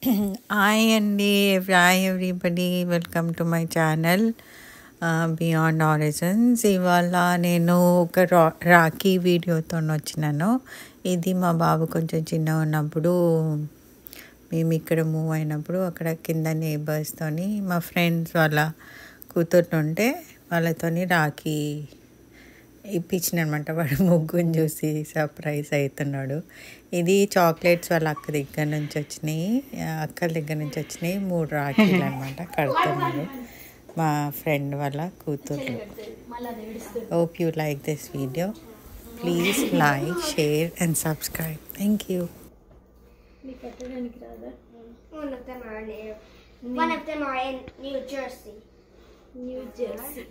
Hi అండి. Hi everybody. Welcome to my channel beyond origins. ఇవాళ నేను ఒక రాఖీ వీడియోతో వచ్చినాను. ఇది మా బాబు కొంచెం చిన్నగా ఉన్నప్పుడు మేము ఇక్కడ మూవ్ అయినప్పుడు అక్కడ కింద నేబర్స్తోని మా ఫ్రెండ్స్ వాళ్ళ కూతురుంటే వాళ్ళతోని రాఖీ ఇప్పించిన అనమాట. వాడు ముగ్గుని చూసి సర్ప్రైజ్ అవుతున్నాడు. ఇది చాక్లెట్స్ వాళ్ళ అక్క దగ్గర నుంచి వచ్చినాయి, అక్కల దగ్గర నుంచి వచ్చినాయి. 3 రాఖీలు అనమాట కడుతున్నారు మా ఫ్రెండ్ వాళ్ళ కూతురు. Hope you like this video. Please like, share and subscribe. Thank you. One of them are in New Jersey. New Jersey.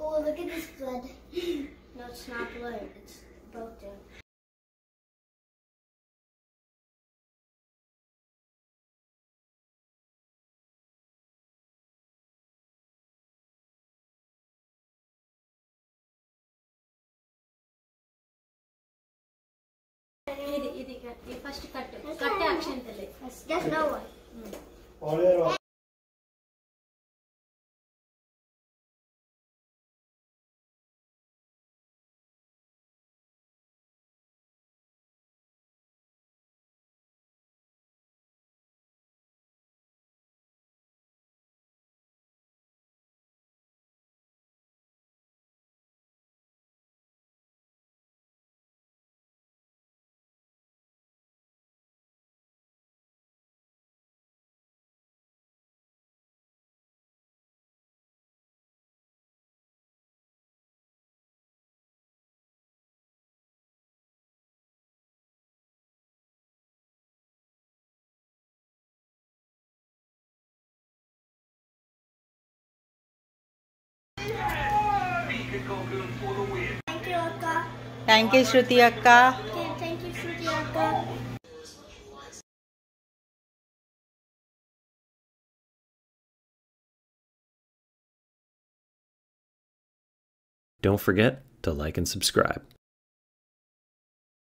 Oh, look at this blood. No, it's not blood. It's broken. ఇది first cut action తెలే. There's no one. Thank you, Akka. Thank you Shruti అక్క. Okay, thank you, Shruti Akka. Don't forget to like and subscribe.